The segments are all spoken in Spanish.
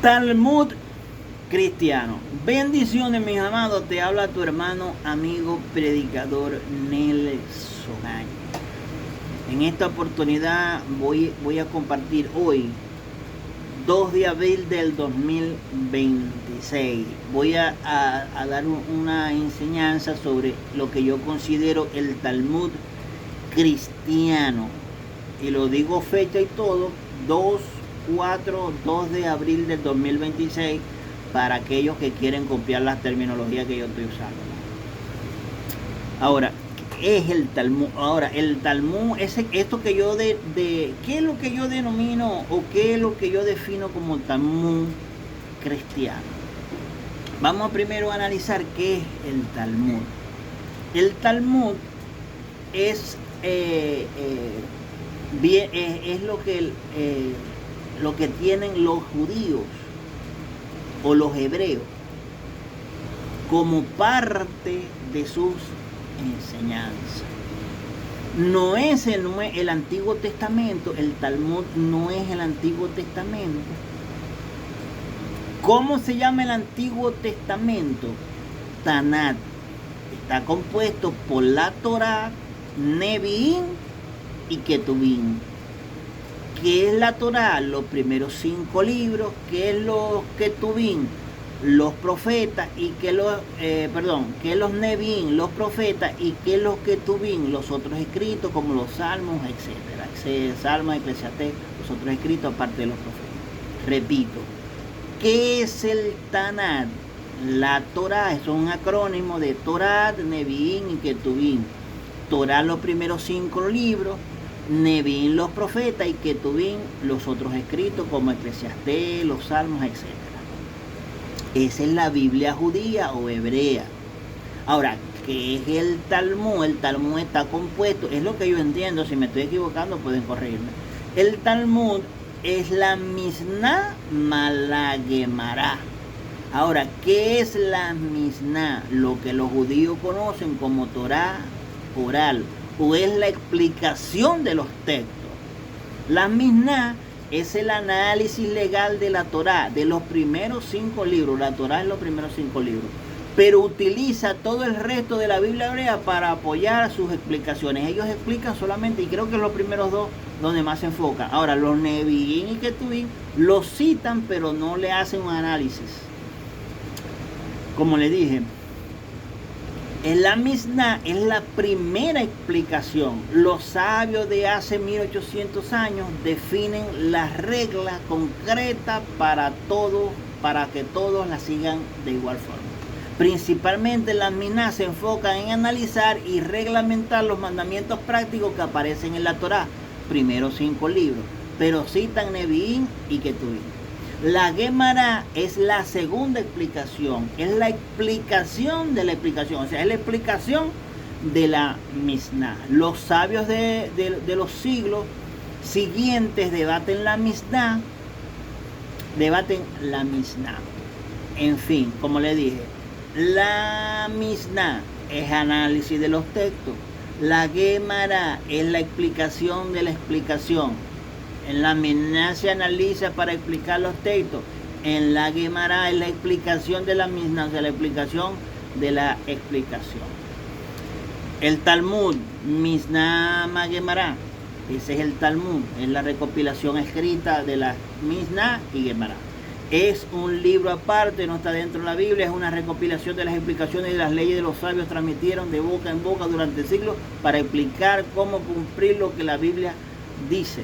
Talmud cristiano. Bendiciones, mis amados. Te habla tu hermano, amigo, predicador Nelson Áñez. En esta oportunidad voy a compartir hoy, 2 de abril del 2026. Voy a dar una enseñanza sobre lo que yo considero el Talmud cristiano. Y lo digo fecha y todo, 2 de abril del 2026, para aquellos que quieren copiar las terminologías que yo estoy usando. Ahora, ¿qué es el Talmud? Ahora, el Talmud es esto que yo ¿qué es lo que yo denomino o qué es lo que yo defino como Talmud cristiano? Vamos primero a analizar qué es el Talmud. El Talmud es lo que tienen los judíos o los hebreos como parte de sus enseñanzas. No es el Antiguo Testamento, el Talmud no es el Antiguo Testamento. ¿Cómo se llama el Antiguo Testamento? Tanat. Está compuesto por la Torá, Nevi'im y Ketuvim. ¿Qué es la Torá? Los primeros 5 libros. ¿Qué es los Ketuvim? Los profetas. ¿Y qué es los Nevi'im? Los profetas. ¿Y qué es los Ketuvim? Los otros escritos como los Salmos, etcétera. Salmos, Eclesiastés, los otros escritos aparte de los profetas. Repito, ¿qué es el Tanat? La Torá es un acrónimo de Torá, Nevi'im y Ketuvim. Torá, los primeros 5 libros. Nevi'im, los profetas, y Ketuvim, los otros escritos como Eclesiastés, los Salmos, etc. Esa es la Biblia judía o hebrea. Ahora, ¿qué es el Talmud? El Talmud está compuesto, es lo que yo entiendo, si me estoy equivocando pueden corregirme. El Talmud es la Misná más la Gemara. Ahora, ¿qué es la Misná? Lo que los judíos conocen como Torá oral, o es la explicación de los textos. La Misná es el análisis legal de la Torá, de los primeros 5 libros. La Torá es los primeros 5 libros, pero utiliza todo el resto de la Biblia hebrea para apoyar sus explicaciones. Ellos explican solamente, y creo que los primeros 2 donde más se enfoca. Ahora, los Nevi'im y Ketuvim los citan, pero no le hacen un análisis. Como le dije, en la Misná es la primera explicación. Los sabios de hace 1800 años definen las reglas concretas para que todos la sigan de igual forma. Principalmente la Misná se enfoca en analizar y reglamentar los mandamientos prácticos que aparecen en la Torá, primeros 5 libros, pero citan Nevi'im y Ketuvim. La Gemara es la segunda explicación, es la explicación de la explicación, o sea, es la explicación de la Misná. Los sabios de los siglos siguientes debaten la Misná. En fin, como le dije, la Misná es análisis de los textos, la Gemara es la explicación de la explicación. En la Misná se analiza para explicar los textos. En la Gemara es la explicación de la Misná, o sea, la explicación de la explicación. El Talmud, Misná más Gemara, ese es el Talmud, es la recopilación escrita de la Misná y Gemara. Es un libro aparte, no está dentro de la Biblia, es una recopilación de las explicaciones y de las leyes de los sabios transmitieron de boca en boca durante siglos para explicar cómo cumplir lo que la Biblia dice.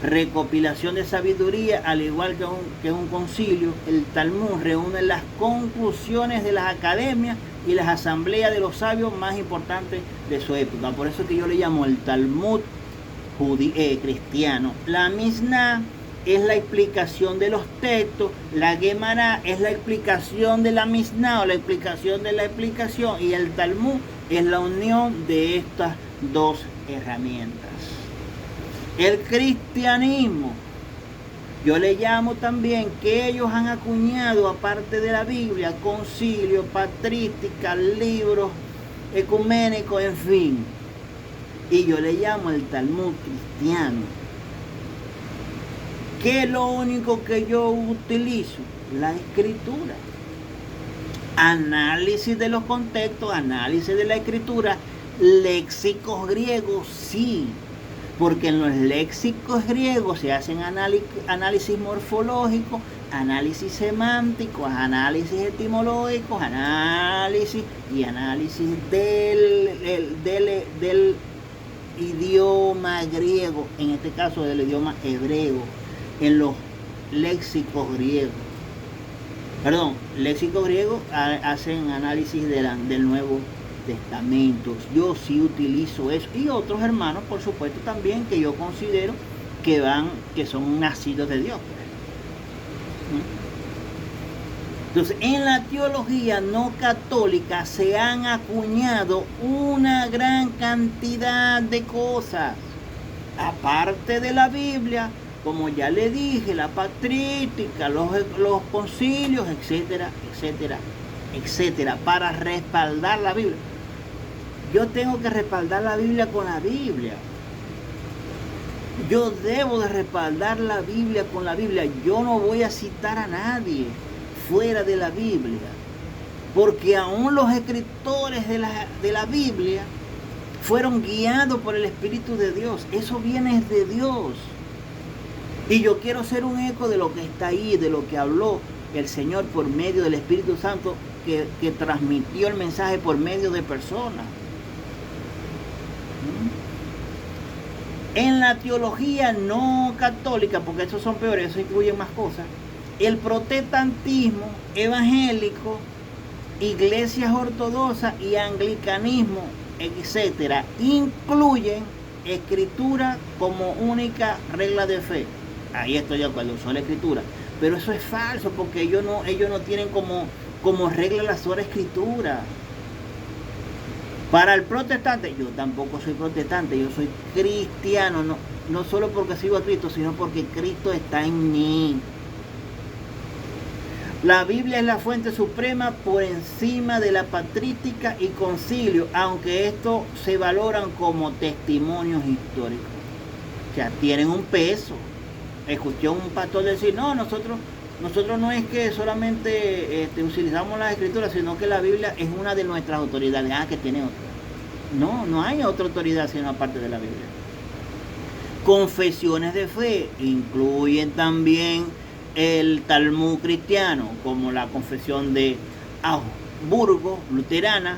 Recopilación de sabiduría, al igual que un concilio. El Talmud reúne las conclusiones de las academias y las asambleas de los sabios más importantes de su época. Por eso es que yo le llamo el Talmud cristiano. La Misná es la explicación de los textos, la Gemara es la explicación de la Misná o la explicación de la explicación, y el Talmud es la unión de estas 2 herramientas. El cristianismo, yo le llamo también que ellos han acuñado, aparte de la Biblia, concilios, patrísticas, libros ecuménicos, en fin. Y yo le llamo el Talmud cristiano. ¿Qué es lo único que yo utilizo? La escritura. Análisis de los contextos, análisis de la escritura, léxicos griegos, sí, porque en los léxicos griegos se hacen análisis morfológico, análisis semántico, análisis etimológicos, análisis del idioma griego, en este caso del idioma hebreo, en los léxicos griegos. Léxicos griegos hacen análisis del Nuevo Testamento. Yo sí utilizo eso. Y otros hermanos, por supuesto, también que yo considero que son nacidos de Dios. Entonces, en la teología no católica se han acuñado una gran cantidad de cosas. Aparte de la Biblia, como ya le dije, la patrística, los concilios, etcétera, etcétera, etcétera, para respaldar la Biblia. Yo tengo que respaldar la Biblia con la Biblia. Yo debo de respaldar la Biblia con la Biblia. Yo no voy a citar a nadie fuera de la Biblia, porque aún los escritores de la Biblia fueron guiados por el Espíritu de Dios. Eso viene de Dios. Y yo quiero ser un eco de lo que está ahí, de lo que habló el Señor por medio del Espíritu Santo, que transmitió el mensaje por medio de personas. En la teología no católica, porque esos son peores, eso incluye más cosas, el protestantismo evangélico, iglesias ortodoxas y anglicanismo, etcétera, incluyen escritura como única regla de fe. Ahí estoy de acuerdo, son la escritura. Pero eso es falso, porque ellos no tienen como regla la sola escritura. Para el protestante, yo tampoco soy protestante, yo soy cristiano, no solo porque sigo a Cristo, sino porque Cristo está en mí. La Biblia es la fuente suprema por encima de la patrística y concilio, aunque estos se valoran como testimonios históricos. O sea, tienen un peso. Escuché a un pastor decir, no, nosotros no es que solamente utilizamos las escrituras, sino que la Biblia es una de nuestras autoridades. Que tiene otra. No hay otra autoridad sino aparte de la Biblia. Confesiones de fe incluyen también el Talmud cristiano, como la confesión de Augsburgo, luterana,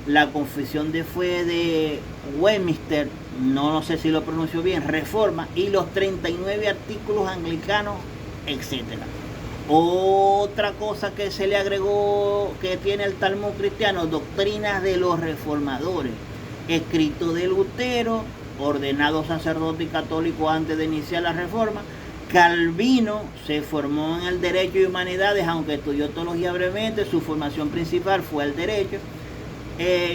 la confesión de fe de Westminster, no sé si lo pronuncio bien, Reforma, y los 39 artículos anglicanos, etc. Otra cosa que se le agregó, que tiene el Talmud cristiano, doctrinas de los reformadores, escrito de Lutero, ordenado sacerdote y católico antes de iniciar la Reforma. Calvino se formó en el derecho y humanidades, aunque estudió teología brevemente, su formación principal fue el derecho.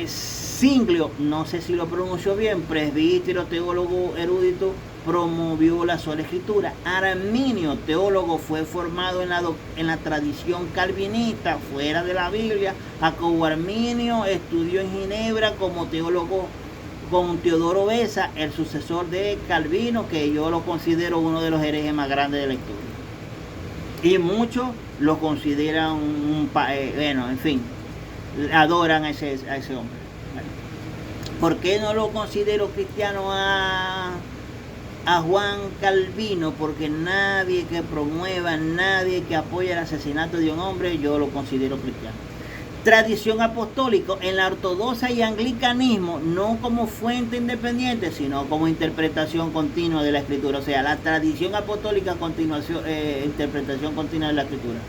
Singlio, no sé si lo pronunció bien, presbítero, teólogo erudito, promovió la sola escritura. Arminio, teólogo, fue formado en la tradición calvinista, fuera de la Biblia. Jacobo Arminio estudió en Ginebra como teólogo con Teodoro Beza, el sucesor de Calvino, que yo lo considero uno de los herejes más grandes de la historia. Y muchos lo consideran en fin, adoran a ese hombre. Bueno, ¿por qué no lo considero cristiano a Juan Calvino? Porque nadie que promueva, nadie que apoye el asesinato de un hombre, yo lo considero cristiano. Tradición apostólica en la ortodoxia y anglicanismo, no como fuente independiente, sino como interpretación continua de la escritura. O sea, la tradición apostólica, interpretación continua de la escritura.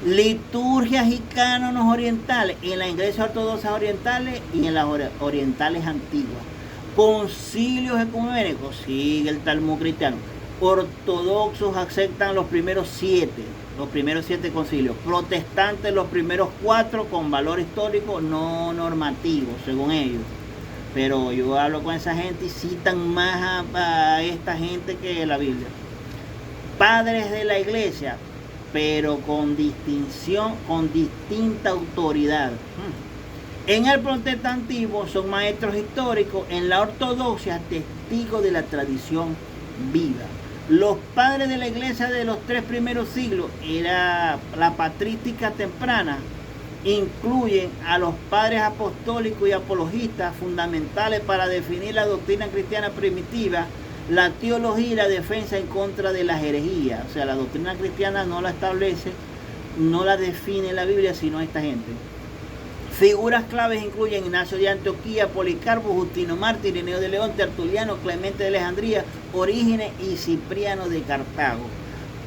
Liturgias y cánones orientales en la iglesia ortodoxa orientales y en las orientales antiguas. Concilios ecuménicos, sigue el Talmud cristiano. Ortodoxos aceptan los primeros 7 concilios. Protestantes los primeros 4 con valor histórico no normativo, según ellos. Pero yo hablo con esa gente y citan más a esta gente que la Biblia. Padres de la iglesia, pero con distinción, con distinta autoridad. En el protestantismo son maestros históricos, en la ortodoxia testigos de la tradición viva. Los padres de la iglesia de los 3 primeros siglos, era la patrística temprana, incluyen a los padres apostólicos y apologistas fundamentales para definir la doctrina cristiana primitiva, la teología y la defensa en contra de las herejías. O sea, la doctrina cristiana no la establece, no la define la Biblia, sino esta gente. Figuras claves incluyen Ignacio de Antioquía, Policarpo, Justino Mártir, Ireneo de León, Tertuliano, Clemente de Alejandría, Orígenes y Cipriano de Cartago.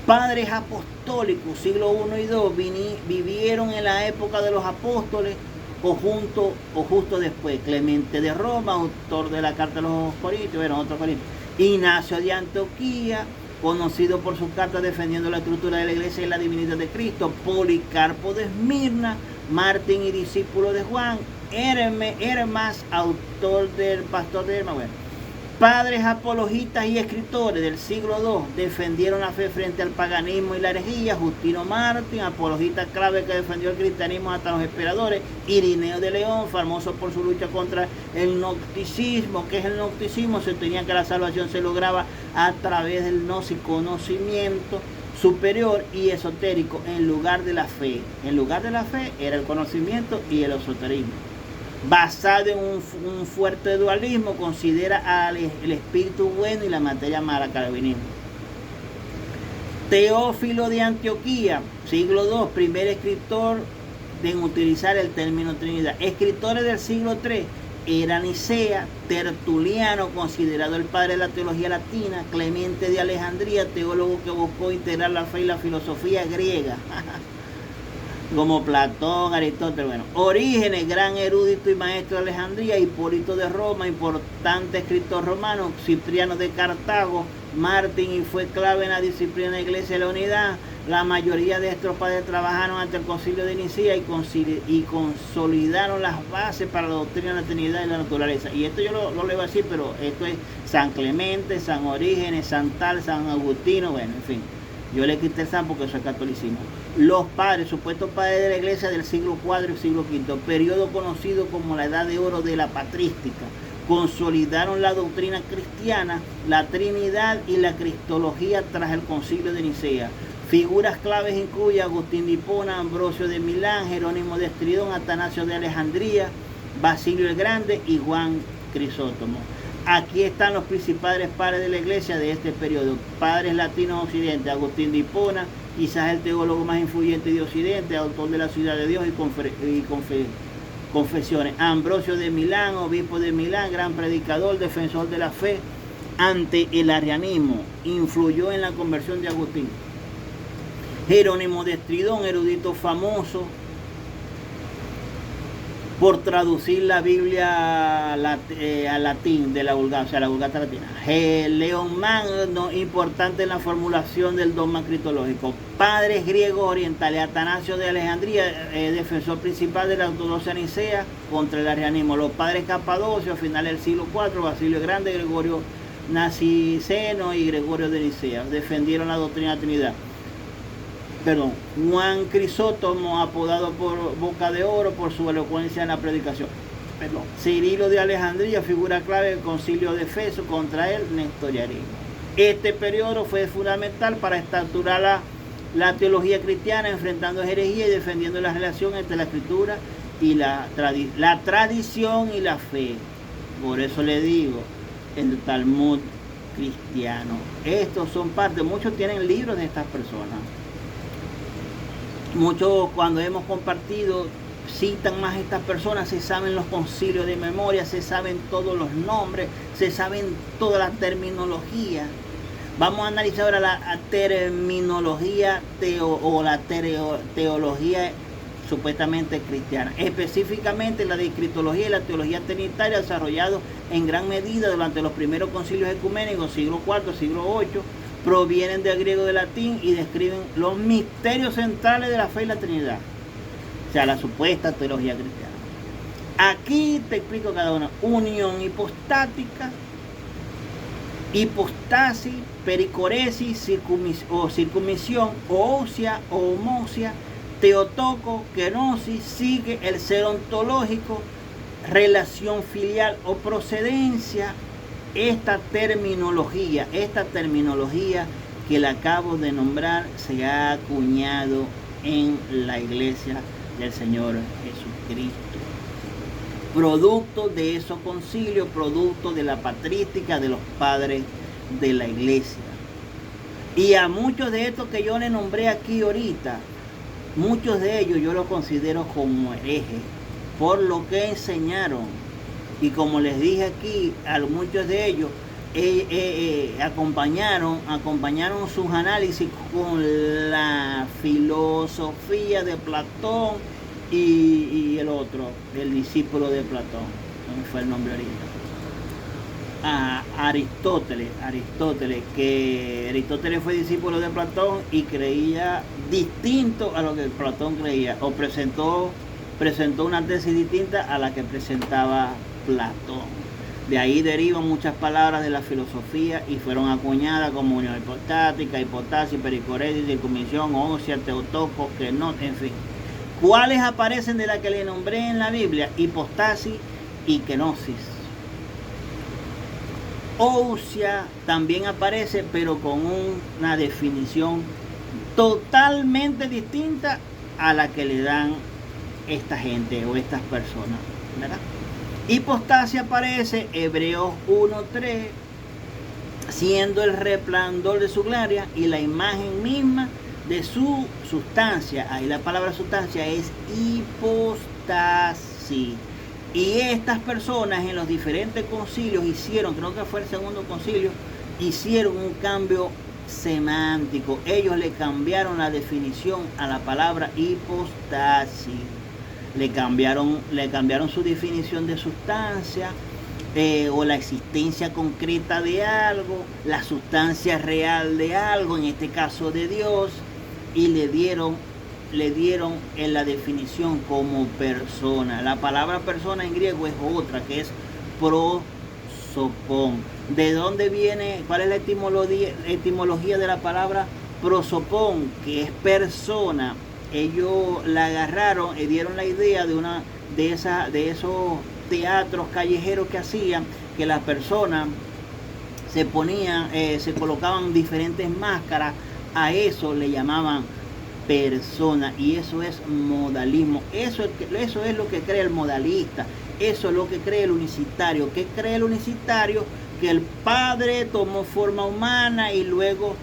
Padres apostólicos, siglo I y II, vivieron en la época de los apóstoles o justo después. Clemente de Roma, autor de la carta de los Corintios, otro Corintios. Ignacio de Antioquía, conocido por sus cartas defendiendo la estructura de la iglesia y la divinidad de Cristo. Policarpo de Esmirna, Martín y discípulo de Juan. Hermas, autor del pastor de Hermas. Padres apologistas y escritores del siglo II defendieron la fe frente al paganismo y la herejía. Justino Mártir, apologista clave que defendió el cristianismo hasta los emperadores. Ireneo de León, famoso por su lucha contra el gnosticismo. ¿Qué es el gnosticismo? Se tenía que la salvación se lograba a través del conocimiento superior y esotérico en lugar de la fe. En lugar de la fe era el conocimiento y el esoterismo. Basado en un fuerte dualismo, considera el espíritu bueno y la materia mala, calvinismo. Teófilo de Antioquía, siglo II, primer escritor en utilizar el término Trinidad. Escritores del siglo III, era Nicea. Tertuliano, considerado el padre de la teología latina. Clemente de Alejandría, teólogo que buscó integrar la fe y la filosofía griega. Como Platón, Aristóteles. Orígenes, gran erudito y maestro de Alejandría. Hipólito de Roma, importante escritor romano. Cipriano de Cartago, Martín, y fue clave en la disciplina de la Iglesia de la Unidad. La mayoría de estos padres trabajaron ante el concilio de Nicea y consolidaron las bases para la doctrina de la Trinidad y la naturaleza. Y esto yo lo leo así, pero esto es San Clemente, San Orígenes, San Agustino, en fin. Yo le quité el San porque eso es catolicismo. Los padres, supuestos padres de la iglesia del siglo IV y siglo V, periodo conocido como la Edad de Oro de la Patrística, consolidaron la doctrina cristiana, la Trinidad y la Cristología tras el concilio de Nicea. Figuras claves incluyen Agustín de Hipona, Ambrosio de Milán, Jerónimo de Estridón, Atanasio de Alejandría, Basilio el Grande y Juan Crisóstomo. Aquí están los principales padres de la iglesia de este periodo. Padres latinos occidentes: Agustín de Hipona, quizás el teólogo más influyente de Occidente, autor de la Ciudad de Dios y Confesiones. Ambrosio de Milán, obispo de Milán, gran predicador, defensor de la fe ante el arrianismo, influyó en la conversión de Agustín. Jerónimo de Estridón, erudito famoso por traducir la Biblia al latín de la Vulgata, o sea, la Vulgata latina. León Magno, importante en la formulación del dogma cristológico. Padres griegos orientales: Atanasio de Alejandría, defensor principal de la ortodoxia nicea contra el arrianismo. Los padres capadocios, a finales del siglo IV, Basilio el Grande, Gregorio Naciseno y Gregorio de Nicea, defendieron la doctrina de la Trinidad. Juan Crisóstomo, apodado por Boca de Oro por su elocuencia en la predicación. Cirilo de Alejandría, figura clave del concilio de Efeso, contra el nestorianismo. Este periodo fue fundamental para estructurar la teología cristiana, enfrentando herejía y defendiendo la relación entre la escritura y la tradición y la fe. Por eso le digo, el Talmud cristiano. Estos son parte, muchos tienen libros de estas personas. Muchos, cuando hemos compartido, citan más a estas personas, se saben los concilios de memoria, se saben todos los nombres, se saben toda la terminología. Vamos a analizar ahora la terminología teología supuestamente cristiana, específicamente la de cristología y la teología trinitaria, desarrollado en gran medida durante los primeros concilios ecuménicos, siglo IV, siglo VIII, provienen del griego, del latín y describen los misterios centrales de la fe y la Trinidad, o sea, la supuesta teología cristiana. Aquí te explico cada una: unión hipostática, hipostasis, pericoresis, circunmisión, ósea o homósea, teotoco, kenosis, sigue el ser ontológico, relación filial o procedencia, esta terminología que le acabo de nombrar se ha acuñado en la iglesia del Señor Jesucristo. Producto de esos concilios, producto de la patrística de los padres de la iglesia. Y a muchos de estos que yo les nombré aquí ahorita, muchos de ellos yo los considero como herejes por lo que enseñaron. Y como les dije aquí, a muchos de ellos acompañaron sus análisis con la filosofía de Platón y el otro, el discípulo de Platón, no me fue el nombre ahorita, Aristóteles, que Aristóteles fue discípulo de Platón y creía distinto a lo que Platón creía, o presentó una tesis distinta a la que presentaba Platón. De ahí derivan muchas palabras de la filosofía y fueron acuñadas como unión hipostática, hipostasis, pericoresis, circunmisión, ósea, teotocos, kenosis, en fin. ¿Cuáles aparecen de las que le nombré en la Biblia? Hipostasis y kenosis. Ósea también aparece, pero con una definición totalmente distinta a la que le dan esta gente o estas personas, ¿verdad? Hipostasia aparece, Hebreos 1:3, siendo el resplandor de su gloria y la imagen misma de su sustancia. Ahí la palabra sustancia es hipostasis. Y estas personas en los diferentes concilios hicieron, creo que fue el segundo concilio, hicieron un cambio semántico. Ellos le cambiaron la definición a la palabra hipostasis. Le cambiaron su definición de sustancia, o la existencia concreta de algo, la sustancia real de algo, en este caso de Dios, y le dieron en la definición como persona. La palabra persona en griego es otra, que es prosopón. ¿De dónde viene? ¿Cuál es la etimología de la palabra prosopón? Que es persona. Ellos la agarraron y dieron la idea de esos teatros callejeros que hacían, que las personas se colocaban diferentes máscaras. A eso le llamaban persona, y eso es modalismo. Eso es lo que cree el modalista, eso es lo que cree el unicitario. ¿Qué cree el unicitario? Que el Padre tomó forma humana y luego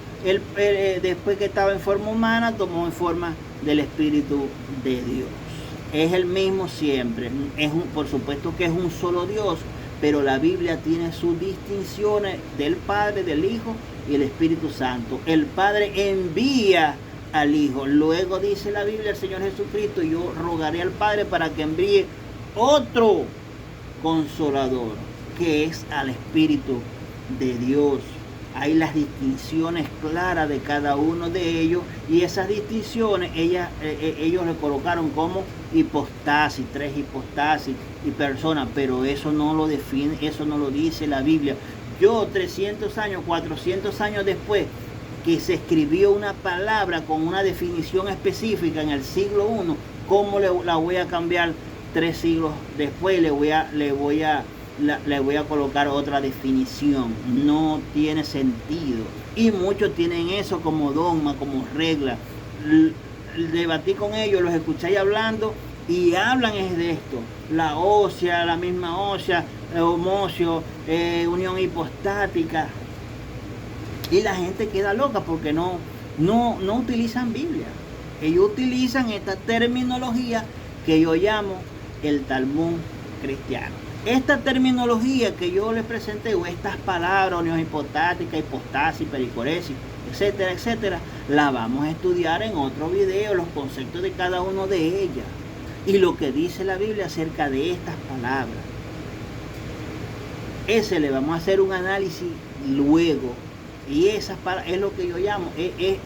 después que estaba en forma humana tomó en forma del Espíritu de Dios. Es el mismo siempre. Por supuesto que es un solo Dios, pero la Biblia tiene sus distinciones del Padre, del Hijo y el Espíritu Santo. El Padre envía al Hijo. Luego dice la Biblia, el Señor Jesucristo: yo rogaré al Padre para que envíe otro Consolador, que es al Espíritu de Dios. Hay las distinciones claras de cada uno de ellos, y esas distinciones ellos le colocaron como hipostasis, 3 hipostasis y personas, pero eso no lo define, eso no lo dice la Biblia. Yo 300 años, 400 años después que se escribió una palabra con una definición específica en el siglo I, ¿cómo la voy a cambiar 3 siglos después? Le voy a colocar otra definición. No tiene sentido. Y muchos tienen eso como dogma, como regla. Debatí con ellos, los escuché hablando, y hablan es de esto: la ósea, la misma ósea, homosio, unión hipostática. Y la gente queda loca porque no utilizan Biblia. Ellos utilizan esta terminología que yo llamo el Talmud cristiano. Esta terminología que yo les presenté, o estas palabras, unión hipostática, hipostasis, pericoresis, etcétera, etcétera, la vamos a estudiar en otro video, los conceptos de cada uno de ellas y lo que dice la Biblia acerca de estas palabras. Le vamos a hacer un análisis luego, y esas palabras es lo que yo llamo,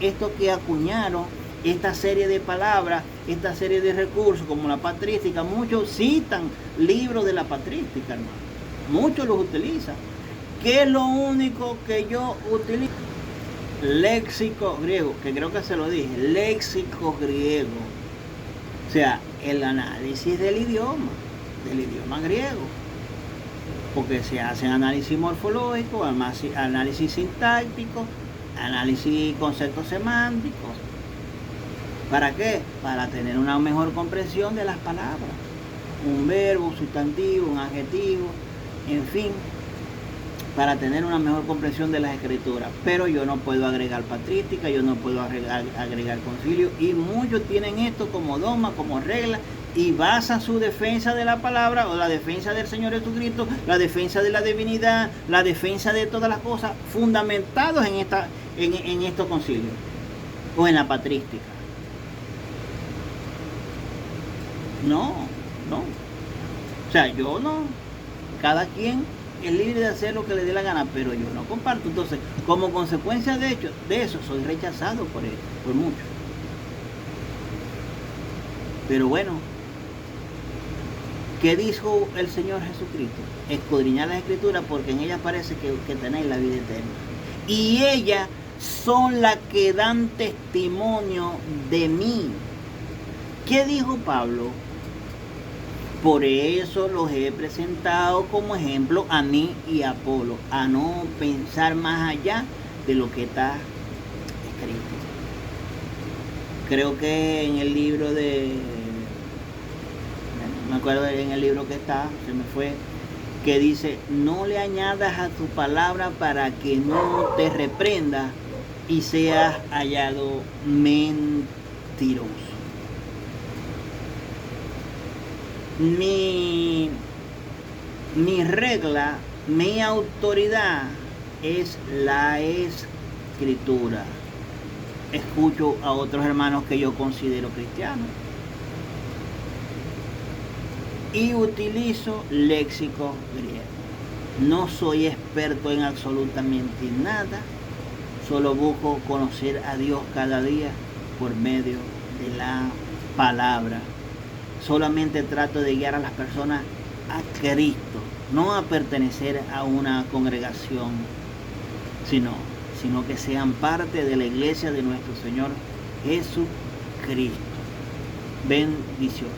esto que acuñaron, esta serie de palabras, esta serie de recursos como la patrística. Muchos citan libros de la patrística, hermano. Muchos los utilizan. ¿Qué es lo único que yo utilizo? Léxico griego, que creo que se lo dije. Léxico griego. O sea, el análisis del idioma griego. porque se hacen análisis morfológico, análisis sintáctico, análisis conceptos semánticos. ¿Para qué? Para tener una mejor comprensión de las palabras. Un verbo, un sustantivo, un adjetivo, en fin, para tener una mejor comprensión de las escrituras. Pero yo no puedo agregar patrística, yo no puedo agregar concilio, y muchos tienen esto como dogma, como regla, y basan su defensa de la palabra o la defensa del Señor Jesucristo, la defensa de la divinidad, la defensa de todas las cosas fundamentados en estos concilios o en la patrística. No. O sea, yo no. Cada quien es libre de hacer lo que le dé la gana, pero yo no comparto. Entonces, como consecuencia de eso, soy rechazado por muchos. Pero bueno, ¿qué dijo el Señor Jesucristo? Escudriñad las Escrituras, porque en ellas parece que tenéis la vida eterna. Y ellas son las que dan testimonio de mí. ¿Qué dijo Pablo? Por eso los he presentado como ejemplo a mí y a Apolo, a no pensar más allá de lo que está escrito. Creo que en el libro no me acuerdo en el libro que está, se me fue, que dice: no le añadas a tu palabra para que no te reprenda y seas hallado mentiroso. Mi regla, mi autoridad es la escritura. Escucho a otros hermanos que yo considero cristianos y utilizo léxico griego. No soy experto en absolutamente nada, solo busco conocer a Dios cada día por medio de la palabra. Solamente trato de guiar a las personas a Cristo, no a pertenecer a una congregación, sino que sean parte de la iglesia de nuestro Señor Jesucristo. Bendiciones.